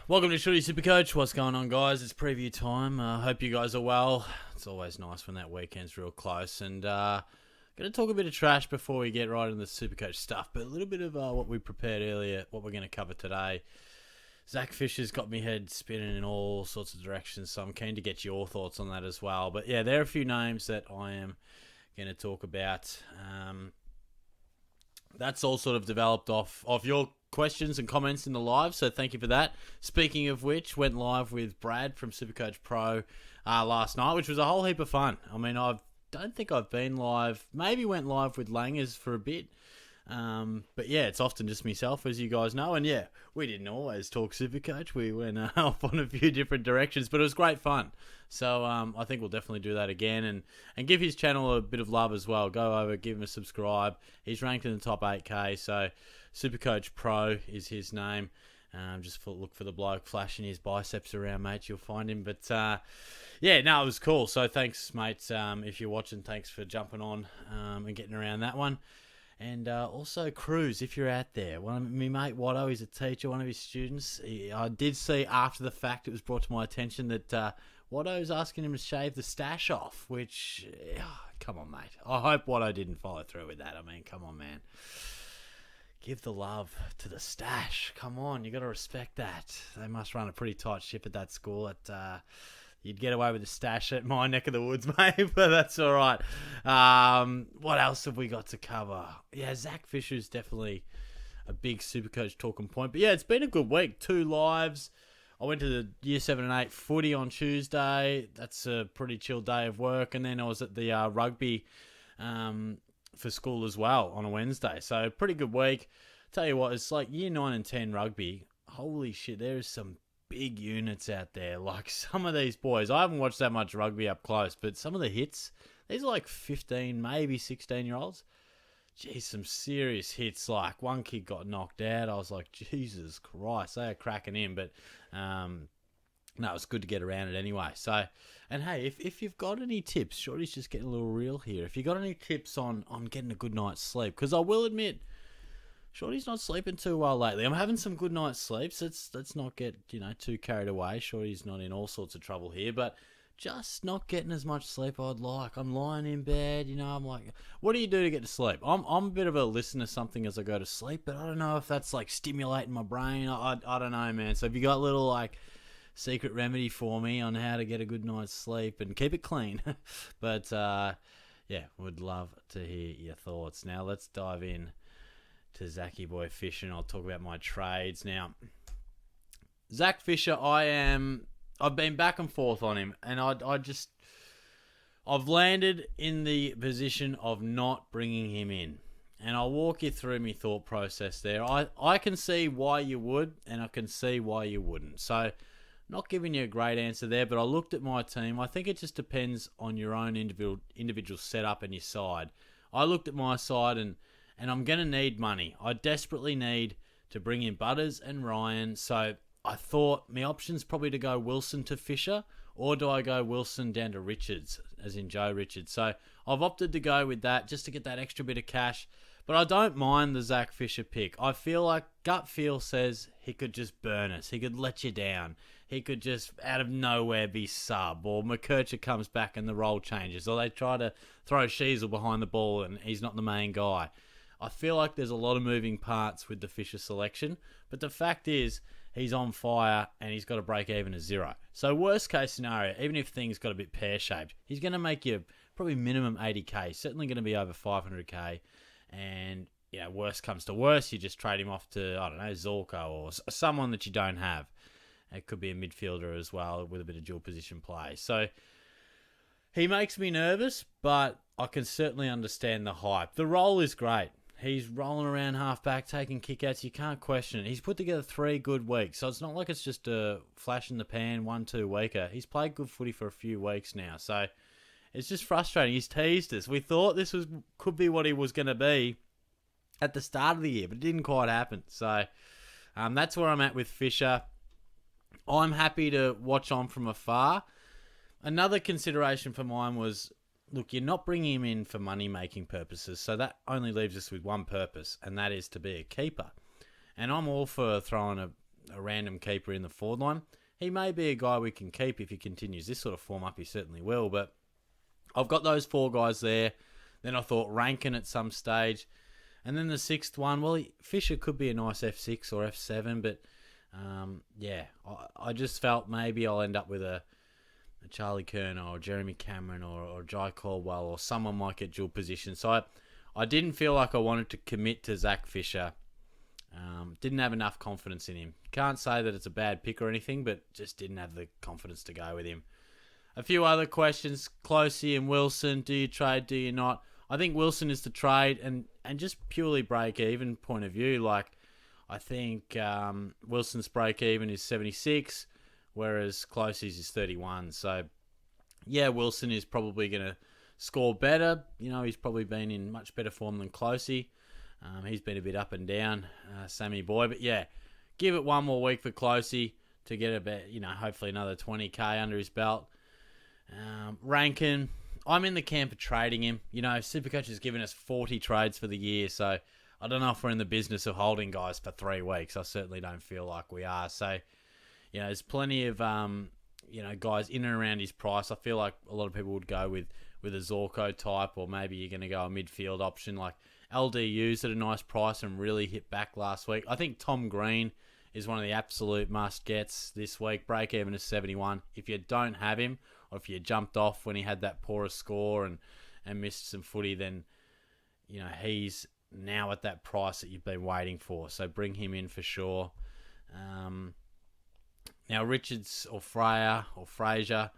Welcome to Shorty SuperCoach. What's going on, guys? It's preview time. Hope you guys are well. It's always nice when that weekend's real close. And going to talk a bit of trash before we get right into the SuperCoach stuff, but a little bit of what we prepared earlier, what we're going to cover today. Zack Fisher's got me head spinning in all sorts of directions, so I'm keen to get your thoughts on that as well. But yeah, there are a few names that I am going to talk about. That's all sort of developed off your questions and comments in the live, so thank you for that. Speaking of which, went live with Brad from SuperCoach Pro last night, which was a whole heap of fun. I mean, I don't think I've been live. Maybe went live with Langers for a bit. But yeah, it's often just myself, as you guys know. And yeah, we didn't always talk SuperCoach. We went off on a few different directions, but it was great fun. So I think we'll definitely do that again and give his channel a bit of love as well. Go over, give him a subscribe. He's ranked in the top 8K, so SuperCoach Pro is his name. Just look for the bloke flashing his biceps around, mate. You'll find him. But yeah, no, it was cool. So thanks, mate. If you're watching, thanks for jumping on and getting around that one. And also, Cruz, if you're out there. My mate Watto, he's a teacher, one of his students. I did see after the fact, it was brought to my attention that Watto's asking him to shave the stash off, which, come on, mate. I hope Watto didn't follow through with that. I mean, come on, man. Give the love to the stash. Come on, you got to respect that. They must run a pretty tight ship at that school. You'd get away with the stash at my neck of the woods, mate, but that's all right. What else have we got to cover? Yeah, Zack Fisher is definitely a big SuperCoach talking point. But yeah, it's been a good week. 2 lives. I went to the Year 7 and 8 footy on Tuesday. That's a pretty chill day of work. And then I was at the rugby for school as well on a Wednesday. So pretty good week. Tell you what, it's like Year 9 and 10 rugby. Holy shit, there is some big units out there. Like some of these boys, I haven't watched that much rugby up close, but some of the hits, these are like 15, maybe 16-year-olds. Geez, some serious hits. Like one kid got knocked out. I was like, Jesus Christ, they are cracking in. But no, it's good to get around it anyway. So, and hey, if you've got any tips, Shorty's just getting a little real here. If you've got any tips on getting a good night's sleep, because I will admit, Shorty's not sleeping too well lately. I'm having some good night's sleeps. Let's not get too carried away. Shorty's not in all sorts of trouble here, but just not getting as much sleep I'd like. I'm lying in bed, I'm like, what do you do to get to sleep? I'm a bit of a listen to something as I go to sleep, but I don't know if that's like stimulating my brain. I don't know, man. So if you got a little like secret remedy for me on how to get a good night's sleep and keep it clean, but yeah, would love to hear your thoughts. Now let's dive in to Zacky Boy Fisher, and I'll talk about my trades. Now, Zack Fisher, I've been back and forth on him, and I've landed in the position of not bringing him in. And I'll walk you through my thought process there. I can see why you would, and I can see why you wouldn't. So, not giving you a great answer there, but I looked at my team. I think it just depends on your own individual setup and your side. I looked at my side, and I'm going to need money. I desperately need to bring in Butters and Ryan. So I thought my option's probably to go Wilson to Fisher, or do I go Wilson down to Richards, as in Joe Richards. So I've opted to go with that just to get that extra bit of cash. But I don't mind the Zack Fisher pick. I feel like gut feel says he could just burn us. He could let you down. He could just out of nowhere be sub, or McKercher comes back and the role changes, or they try to throw Sheasel behind the ball and he's not the main guy. I feel like there's a lot of moving parts with the Fisher selection, but the fact is he's on fire and he's got to break even at 0. So worst case scenario, even if things got a bit pear-shaped, he's going to make you probably minimum 80k, certainly going to be over 500k, and worst comes to worst, you just trade him off to, I don't know, Zorko or someone that you don't have. It could be a midfielder as well with a bit of dual position play. So he makes me nervous, but I can certainly understand the hype. The role is great. He's rolling around half-back, taking kickouts. You can't question it. He's put together 3 good weeks, so it's not like it's just a flash in the pan, 1-2 weeker. He's played good footy for a few weeks now, so it's just frustrating. He's teased us. We thought this could be what he was going to be at the start of the year, but it didn't quite happen. So that's where I'm at with Fisher. I'm happy to watch on from afar. Another consideration for mine was, look, you're not bringing him in for money-making purposes, so that only leaves us with one purpose, and that is to be a keeper. And I'm all for throwing a random keeper in the forward line. He may be a guy we can keep if he continues this sort of form up. He certainly will. But I've got those 4 guys there. Then I thought Rankin at some stage. And then the 6th one, well, Fisher could be a nice F6 or F7. But, I just felt maybe I'll end up with a Charlie Kerner or Jeremy Cameron or Jai Caldwell, or someone might get dual position. So I didn't feel like I wanted to commit to Zack Fisher. Didn't have enough confidence in him. Can't say that it's a bad pick or anything, but just didn't have the confidence to go with him. A few other questions. Closey and Wilson. Do you trade? Do you not? I think Wilson is the trade, and just purely break-even point of view. Like, I think Wilson's break-even is 76, whereas Closey's is 31. So, yeah, Wilson is probably going to score better. He's probably been in much better form than Closey. He's been a bit up and down, Sammy boy. But, yeah, give it one more week for Closey to get about, hopefully another 20k under his belt. Rankin, I'm in the camp of trading him. SuperCoach has given us 40 trades for the year, so I don't know if we're in the business of holding guys for 3 weeks. I certainly don't feel like we are. So, there's plenty of, guys in and around his price. I feel like a lot of people would go with a Zorko type, or maybe you're going to go a midfield option. Like LDU's at a nice price and really hit back last week. I think Tom Green is one of the absolute must-gets this week. Break even is 71. If you don't have him, or if you jumped off when he had that poorer score and missed some footy, then, he's now at that price that you've been waiting for. So bring him in for sure. Now, Richards or Fraser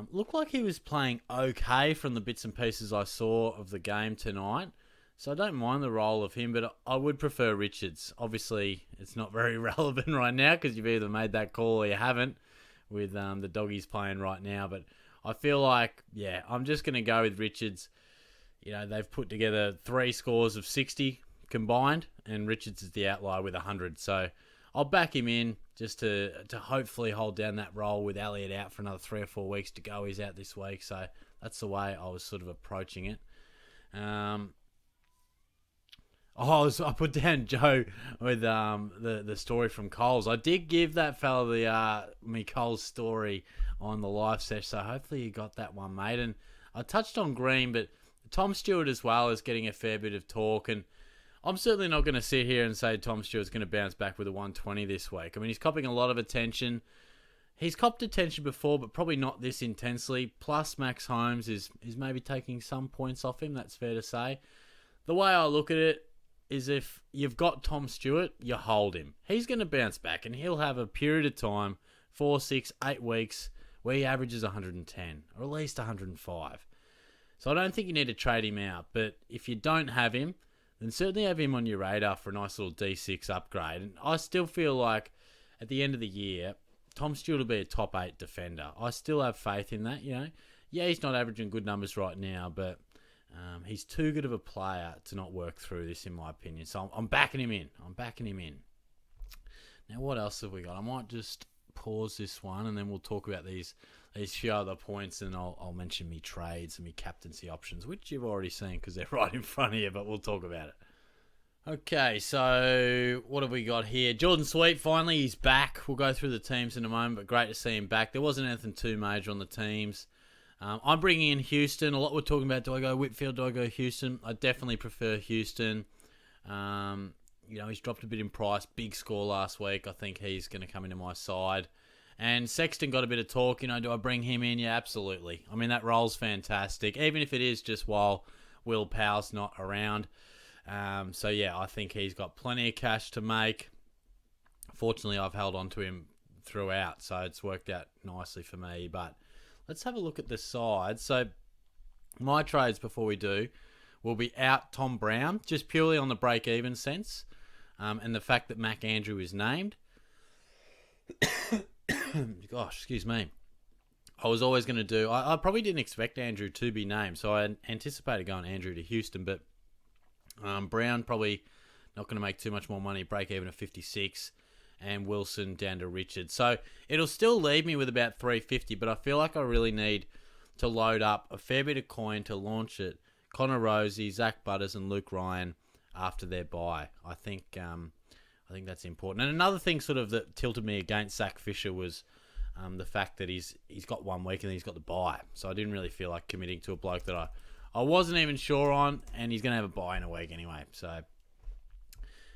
looked like he was playing okay from the bits and pieces I saw of the game tonight. So I don't mind the role of him, but I would prefer Richards. Obviously, it's not very relevant right now because you've either made that call or you haven't with the doggies playing right now. But I feel like, I'm just going to go with Richards. They've put together 3 scores of 60 combined, and Richards is the outlier with 100. So I'll back him in just to hopefully hold down that role with Elliott out for another 3 or 4 weeks to go. He's out this week, so that's the way I was sort of approaching it. I put down Joe with the story from Coles. I did give that fella me Coles story on the live session, so hopefully you got that one, mate. And I touched on Green, but Tom Stewart as well is getting a fair bit of talk, and I'm certainly not going to sit here and say Tom Stewart's going to bounce back with a 120 this week. I mean, he's copping a lot of attention. He's copped attention before, but probably not this intensely. Plus, Max Holmes is maybe taking some points off him. That's fair to say. The way I look at it is if you've got Tom Stewart, you hold him. He's going to bounce back, and he'll have a period of time, 4, 6, 8 weeks, where he averages 110, or at least 105. So I don't think you need to trade him out. But if you don't have him, then certainly have him on your radar for a nice little D6 upgrade. And I still feel like at the end of the year, Tom Stewart will be a top 8 defender. I still have faith in that, Yeah, he's not averaging good numbers right now, but he's too good of a player to not work through this, in my opinion. So I'm backing him in. Now, what else have we got? I might just pause this one, and then we'll talk about these few other points, and I'll mention me trades and me captaincy options, which you've already seen because they're right in front of you, but we'll talk about it. Okay, so what have we got here? Jordan Sweet, finally, he's back. We'll go through the teams in a moment, but great to see him back. There wasn't anything too major on the teams. I'm bringing in Houston. A lot we're talking about, do I go Whitfield, do I go Houston? I definitely prefer Houston. He's dropped a bit in price. Big score last week. I think he's going to come into my side. And Sexton got a bit of talk. Do I bring him in? Yeah, absolutely. I mean, that role's fantastic, even if it is just while Will Powell's not around. I think he's got plenty of cash to make. Fortunately, I've held on to him throughout, so it's worked out nicely for me. But let's have a look at the side. So my trades before we do will be out Tom Brown, just purely on the break-even sense, and the fact that Mac Andrew is named. Gosh, excuse me. I was always going to do... I probably didn't expect Andrew to be named, so I anticipated going Andrew to Houston, but Brown probably not going to make too much more money, break even at 56, and Wilson down to Richard. So it'll still leave me with about 350, but I feel like I really need to load up a fair bit of coin to launch it. Connor Rosie, Zach Butters, and Luke Ryan after their bye. I think I think that's important. And another thing sort of that tilted me against Zack Fisher was the fact that he's got 1 week and then he's got the bye. So I didn't really feel like committing to a bloke that I wasn't even sure on, and he's going to have a bye in a week anyway. So,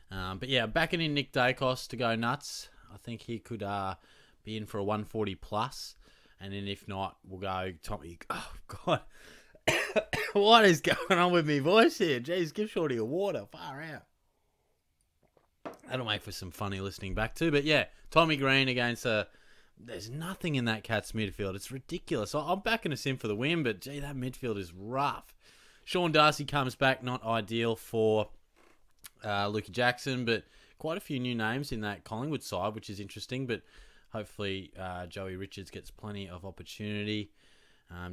but yeah, backing in Nick Dacos to go nuts. I think he could be in for a 140 plus, and then if not, we'll go Tommy. Oh God, what is going on with me voice here? Jeez, give Shorty a water. Far out. That'll make for some funny listening back to. But yeah, Tommy Green against there's nothing in that Cats midfield. It's ridiculous. I'm backing us in for the win, but gee, that midfield is rough. Sean Darcy comes back, not ideal for Lukey Jackson, but quite a few new names in that Collingwood side, which is interesting. But hopefully Joey Richards gets plenty of opportunity.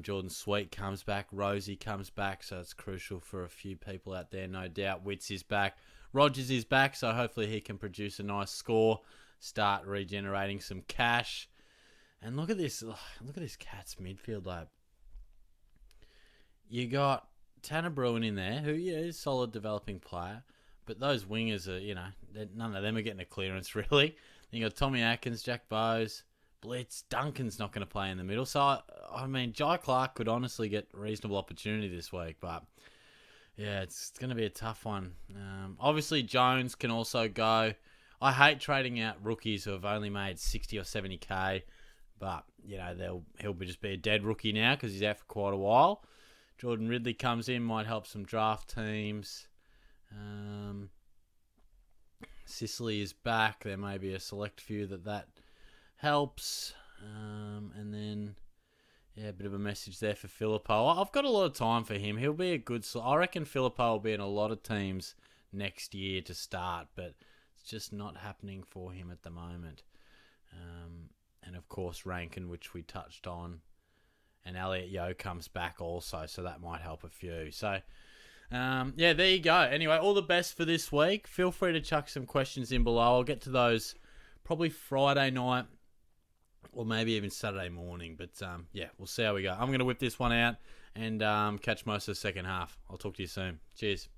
Jordan Sweet comes back. Rosie comes back, so it's crucial for a few people out there, no doubt. Witts is back. Rogers is back, so hopefully he can produce a nice score, start regenerating some cash. And look at this Cats midfield. Like, you got Tanner Bruin in there, who is a solid developing player, but those wingers are, none of them are getting a clearance really. Then you got Tommy Atkins, Jack Bowes, Blitz, Duncan's not going to play in the middle. So I mean, Jai Clark could honestly get reasonable opportunity this week, but yeah, it's going to be a tough one. Obviously, Jones can also go. I hate trading out rookies who have only made 60 or 70k, but he'll just be a dead rookie now because he's out for quite a while. Jordan Ridley comes in, might help some draft teams. Sicily is back. There may be a select few that helps. And then, yeah, a bit of a message there for Filippo. I've got a lot of time for him. He'll be a good... I reckon Filippo will be in a lot of teams next year to start, but it's just not happening for him at the moment. And, of course, Rankin, which we touched on. And Elliot Yeo comes back also, so that might help a few. So, yeah, there you go. Anyway, all the best for this week. Feel free to chuck some questions in below. I'll get to those probably Friday night or maybe even Saturday morning. But, yeah, we'll see how we go. I'm going to whip this one out and catch most of the second half. I'll talk to you soon. Cheers.